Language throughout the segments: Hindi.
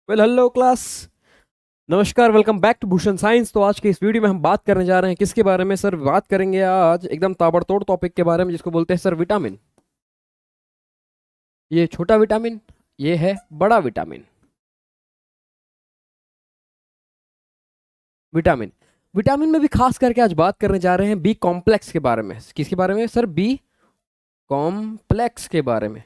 Hello class. नमस्कार, welcome back to Bhushan Science. तो आज के इस वीडियो में हम बात करने जा रहे हैं किसके बारे में सर? बात करेंगे आज एकदम ताबड़तोड़ टॉपिक के बारे में जिसको बोलते हैं सर विटामिन। ये छोटा विटामिन, ये है बड़ा विटामिन। विटामिन विटामिन में भी खास करके आज बात करने जा रहे हैं बी कॉम्प्लेक्स के बारे में। किसके बारे में सर? बी कॉम्प्लेक्स के बारे में।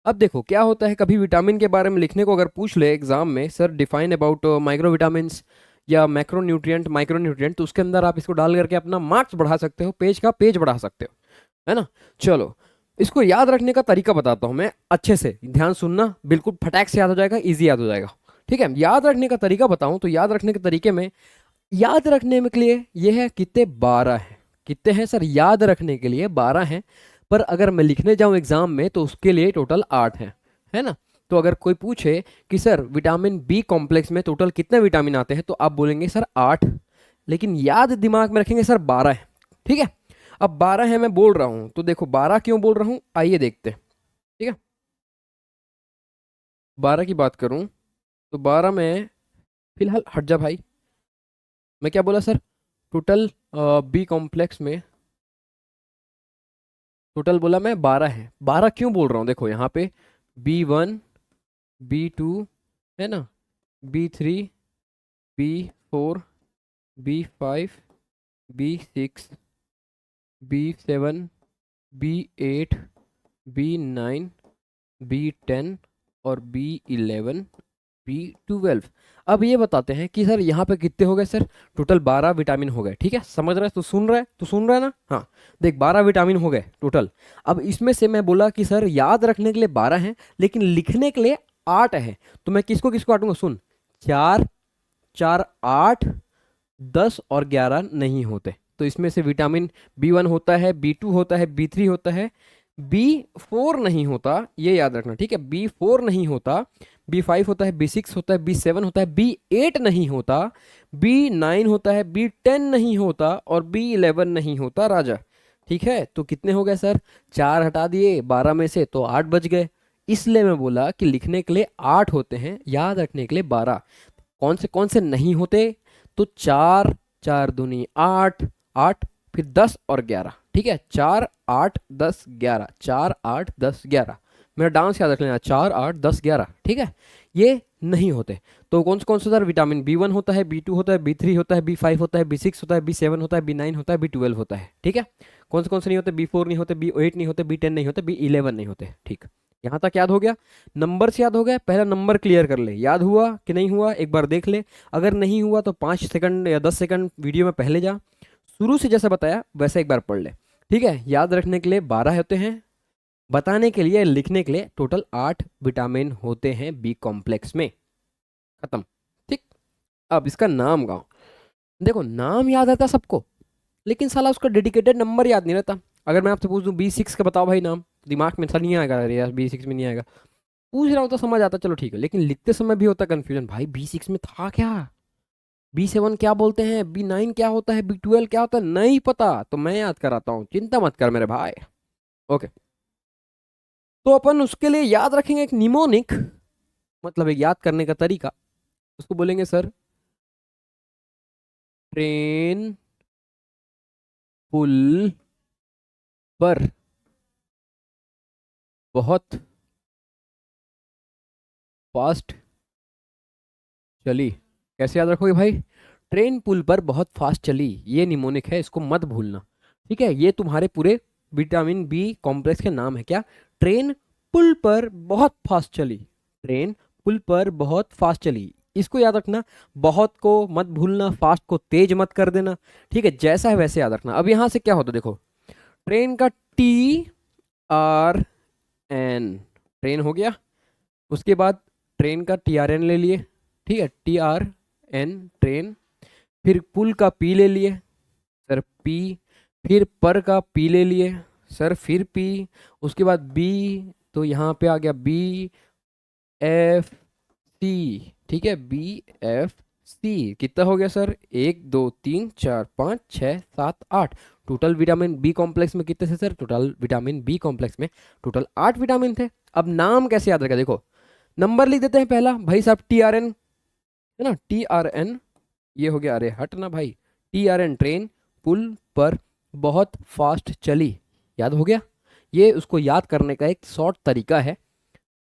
अब देखो क्या होता है, कभी विटामिन के बारे में लिखने को अगर पूछ ले एग्जाम में, sir define about micro vitamins या मैक्रो न्यूट्रिएंट माइक्रो न्यूट्रिएंट, तो उसके अंदर आप इसको डाल करके अपना मार्क्स बढ़ा सकते हो, पेज का पेज बढ़ा सकते हो, है ना। चलो, इसको याद रखने का तरीका बताता हूँ मैं, अच्छे से ध्यान सुनना, बिल्कुल फटाक से याद हो जाएगा, इजी याद हो जाएगा। ठीक है, याद रखने का तरीका बताऊं तो याद रखने के तरीके में, याद रखने में के लिए ये है कितने 12 है। कितने हैं सर? याद रखने के लिए 12 हैं, पर अगर मैं लिखने जाऊं एग्जाम में तो उसके लिए टोटल 8 है ना। तो अगर कोई पूछे कि सर विटामिन बी कॉम्प्लेक्स में टोटल कितने विटामिन आते हैं, तो आप बोलेंगे सर 8, लेकिन याद दिमाग में रखेंगे सर 12 है। ठीक है, अब 12 है मैं बोल रहा हूं, तो देखो 12 क्यों बोल रहा हूं, आइए देखते हैं। ठीक है, 12 की बात करूं तो 12 में फिलहाल हट जा भाई, मैं क्या बोला सर? टोटल बी कॉम्प्लेक्स में टोटल बोला मैं 12 है। 12 क्यों बोल रहा हूँ, देखो यहाँ पे B1 B2 है ना, B3 B4 B5 B6 B7 B8 B9 B10 और B11 B12। अब ये बताते हैं कि सर यहाँ पे कितने हो गए सर? टोटल 12 विटामिन हो गए। ठीक है, समझ रहा है? तो सुन रहा है, तो सुन रहा है ना? हाँ, देख 12 विटामिन हो गए टोटल। अब इसमें से मैं बोला कि सर याद रखने के लिए 12 हैं, लेकिन लिखने के लिए 8 है। तो मैं किसको किसको काटूंगा? सुन, 4 4 8 10 और 11 नहीं होते। तो इसमें से विटामिन B1 होता है, B2 होता है, B3 होता है, B4 नहीं होता, ये याद रखना। ठीक है, B4 नहीं होता, B5 होता है, B6 होता है, B7 होता है, B8 नहीं होता, B9 होता है, B10 नहीं होता और B11 नहीं होता राजा। ठीक है, तो कितने हो गए सर? 4 हटा दिए 12 में से तो 8 बच गए। इसलिए मैं बोला कि लिखने के लिए 8 होते हैं, याद रखने के लिए 12। कौन से नहीं होते? तो 4 4 दूनी 8 8, फिर 10 और 11। ठीक है, 4 8 10 11, 4 8 10 11। मेरा डांस याद रख लेना, 4 8 10 11। ठीक है, ये नहीं होते। तो कौन से सर? विटामिन B1 होता है, B2 होता है, B3 होता है, B5 होता है, B6 होता है, B7 होता है, B9 होता है, B12 होता है। ठीक है, कौन से नहीं होते? B4 नहीं होते, B8 नहीं होते, B10 नहीं होते, B11 नहीं होते। ठीक, यहाँ तक याद हो गया? नंबर से याद हो गया? पहला नंबर क्लियर कर ले, याद हुआ कि नहीं हुआ एक बार देख ले। अगर नहीं हुआ तो 5 सेकंड या 10 सेकंड वीडियो में पहले जा, शुरू से जैसा बताया वैसा एक बार पढ़ ले। ठीक है, याद रखने के लिए 12 होते हैं, बताने के लिए लिखने के लिए टोटल 8 विटामिन होते हैं बी कॉम्प्लेक्स में। खत्म। ठीक, अब इसका नाम गाओ। देखो नाम याद रहता सबको, लेकिन साला उसका डेडिकेटेड नंबर याद नहीं रहता। अगर मैं आपसे पूछ दूं B6 का बताओ भाई नाम, दिमाग में ऐसा नहीं आएगा, अरे यार B6 में नहीं आएगा। पूछ रहा हूँ तो समझ आता, चलो ठीक है, लेकिन लिखते समय भी होता कंफ्यूजन, भाई B6 में था क्या, B7 क्या बोलते हैं, B9 क्या होता है, B12 क्या होता है, नहीं पता तो मैं याद कराता हूँ, चिंता मत कर मेरे भाई। ओके, तो अपन उसके लिए याद रखेंगे एक निमोनिक, मतलब एक याद करने का तरीका। उसको बोलेंगे सर ट्रेन पुल पर बहुत फास्ट चली। कैसे याद रखोगे भाई? ट्रेन पुल पर बहुत फास्ट चली, ये निमोनिक है, इसको मत भूलना। ठीक है, ये तुम्हारे पूरे विटामिन बी कॉम्प्लेक्स के नाम है। क्या? ट्रेन पुल पर बहुत फास्ट चली, ट्रेन पुल पर बहुत फास्ट चली, इसको याद रखना। बहुत को मत भूलना, फास्ट को तेज मत कर देना। ठीक है, जैसा है वैसे याद रखना। अब यहां से क्या होता है देखो, ट्रेन का TRN, ट्रेन हो गया। उसके बाद ट्रेन का TRN ले लिए। ठीक है, TRN ट्रेन। फिर पुल का P ले लिए सर, P। फिर पर का P ले लिए सर, फिर P। उसके बाद B, तो यहाँ पे आ गया BFC। ठीक है, BFC कितना हो गया sir? 1 2 3 4 5 6 7 8। Total vitamin B complex में कितने थे sir? Total vitamin B complex में टोटल 8 विटामिन थे। अब नाम कैसे याद रखा? देखो, नंबर लिख देते हैं पहला, भाई साहब TRN है ना, TRN, ये हो गया, अरे हट ना भाई, TRN ट्रेन पुल पर बहुत फास्ट चली, याद हो गया। ये उसको याद करने का एक शॉर्ट तरीका है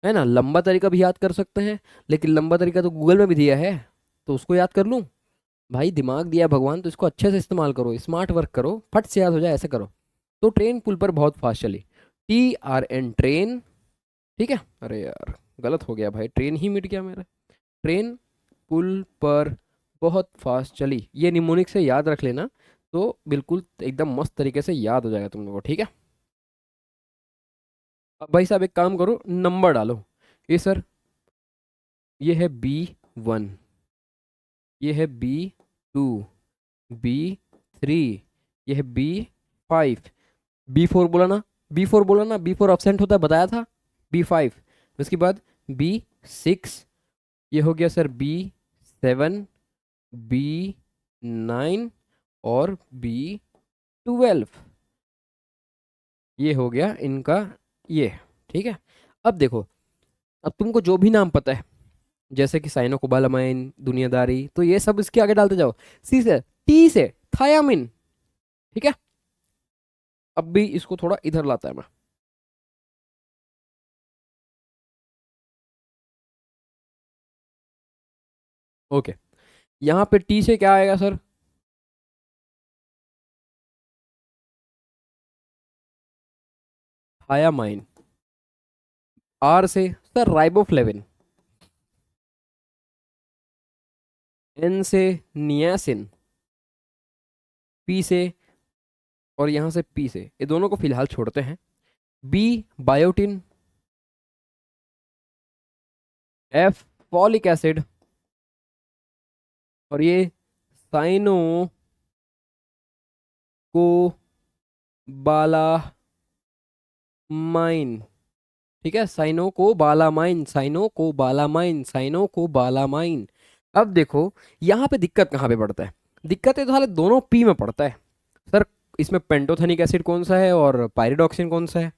ना। लंबा तरीका भी याद कर सकते हैं, लेकिन लंबा तरीका तो गूगल में भी दिया है, तो उसको याद कर लूँ। भाई दिमाग दिया भगवान, तो इसको अच्छे से इस्तेमाल करो, स्मार्ट वर्क करो, फट से याद हो जाए, ऐसे करो। तो ट्रेन पुल पर बहुत फास्ट चली, TRN ट्रेन, ठीक है। अरे यार गलत हो गया भाई, ट्रेन ही मिट गया मेरा। ट्रेन पुल पर बहुत फास्ट चली, ये निमोनिक से याद रख लेना, तो बिल्कुल एकदम मस्त तरीके से याद हो जाएगा तुम लोगों को, ठीक है। अब भाई साहब एक काम करो, नंबर डालो। ये सर, ये है B1, ये है B2, B3, ये है B5, B4 बोला ना, B4 बोला ना, B4 एब्सेंट होता है बताया था। B5, उसके बाद B6, ये हो गया सर B7, B9 और B12, ये हो गया इनका ये, ठीक है। अब देखो, अब तुमको जो भी नाम पता है, जैसे कि साइनोकोबालामाइन, दुनियादारी, तो ये सब इसके आगे डालते जाओ। सी से, टी से थायामिन, ठीक है। अब भी इसको थोड़ा इधर लाता है मैं। ओके, यहाँ पे टी से क्या आएगा सर? थायामाइन। आर से सर राइबोफ्लेविन। एन से नियासिन। पी से, और यहाँ से पी से, ये दोनों को फिलहाल छोड़ते हैं। B biotin. F folic acid. और ये साइनो को बालामाइन, ठीक है। साइनो को बालामाइन, साइनो को बालामाइन, साइनो को बालामाइन। अब देखो यहाँ पे दिक्कत कहाँ पे पड़ता है, दिक्कत है तो साले दोनों पी में पड़ता है सर। इसमें पेंटोथेनिक एसिड कौन सा है और पायरिडॉक्सिन कौन सा है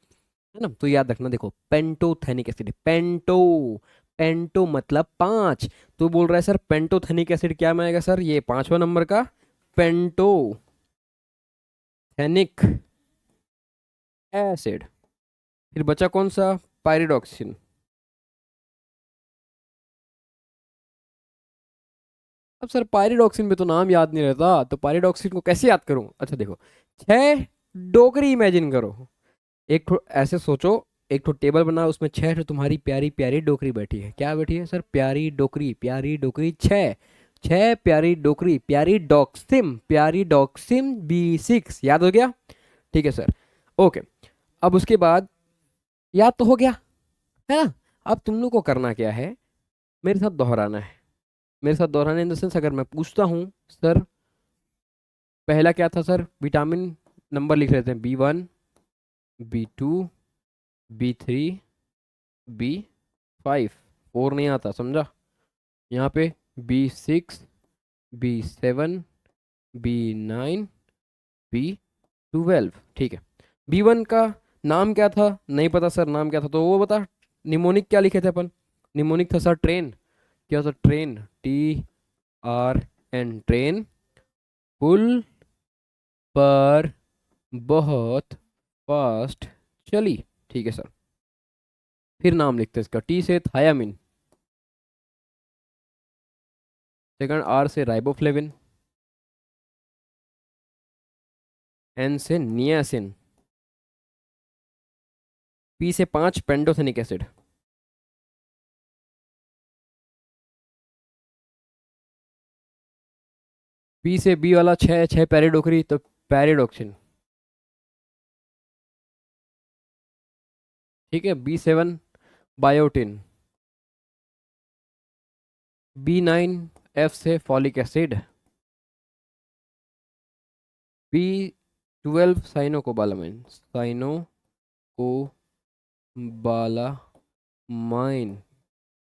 ना, तो याद रखना। देखो पेंटोथेनिक एसिड, पेंटो, पेंटो मतलब पांच, तो बोल रहा है सर पेंटोथेनिक एसिड क्या में आएगा सर? ये पांचवा नंबर का पेंटोथेनिक एसिड। फिर बचा कौन सा? पायरिडॉक्सिन। अब सर पायरिडॉक्सिन में तो नाम याद नहीं रहता, तो पायरिडॉक्सिन को कैसे याद करूं? अच्छा देखो, छह डोकरी इमेजिन करो, एक ठो ऐसे सोचो, एक ठो टेबल बना, उसमें छह ठो तुम्हारी प्यारी प्यारी डोकरी बैठी है। क्या बैठी है सर? प्यारी डोकरी, प्यारी डोकरी छह, छह प्यारी डोकरी, प्यारी डॉक्सिम B6, याद हो गया? ठीक है सर, ओके। अब उसके बाद याद तो हो गया है ना। अब तुम लोग को करना क्या है, मेरे साथ दोहराना है। मेरे साथ दोहराना इन द सेंस, अगर मैं पूछता हूँ सर पहला क्या था सर, विटामिन नंबर लिख लेते हैं, B1, B2, B3, B5, 4 नहीं आता, समझा? यहाँ पे B6, B7, B9, B12, ठीक है। B1 का नाम क्या था? नहीं पता सर, नाम क्या था तो वो बता। निमोनिक क्या लिखे थे अपन? निमोनिक था सर ट्रेन। क्या था? ट्रेन, TRN ट्रेन पुल पर बहुत फास्ट चली, ठीक है सर। फिर नाम लिखते हैं इसका, टी से थायामिन, सेकंड आर से राइबोफ्लेविन, एन से नियासिन, पी से 5 पेंटोथेनिक एसिड, पी से बी वाला 6, 6 पैरिडोक्री, तो पैरिडोक्सिन, ठीक है। B7 बायोटिन, B9 एफ से फॉलिक एसिड, B12 साइनो को बालामाइन, साइनो को बालामाइन,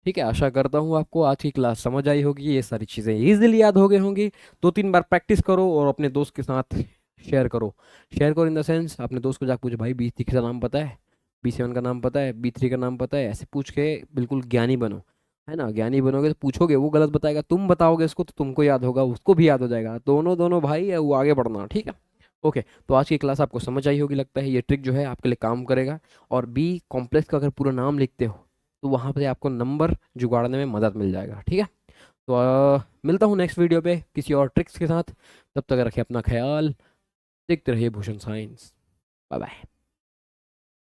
ठीक है। आशा करता हूँ आपको आज की क्लास समझ आई होगी, ये सारी चीज़ें इजीली याद हो गई होंगी। 2-3 बार प्रैक्टिस करो और अपने दोस्त के साथ शेयर करो। शेयर करो इन द सेंस, अपने दोस्त को जाकर पूछो, भाई B6 का नाम पता है, B7 का नाम पता है, B3 का नाम पता है, ऐसे पूछ के बिल्कुल ज्ञानी बनो। है ना। ज्ञानी बनोगे तो पूछोगे, वो गलत बताएगा, तुम बताओगे उसको तो तुमको याद होगा, उसको भी याद हो जाएगा, दोनों दोनों भाई है, वो आगे बढ़ना, ठीक है। ओके, तो आज की क्लास आपको समझ आई होगी लगता है, ये ट्रिक जो है आपके लिए काम करेगा। और बी कॉम्प्लेक्स का अगर पूरा नाम लिखते हो तो वहाँ पे आपको नंबर जुगाड़ने में मदद मिल जाएगा, ठीक है। तो मिलता हूँ नेक्स्ट वीडियो पे किसी और ट्रिक्स के साथ। तब तक रखें अपना ख्याल, देखते रहिए भूषण साइंस। Bye bye.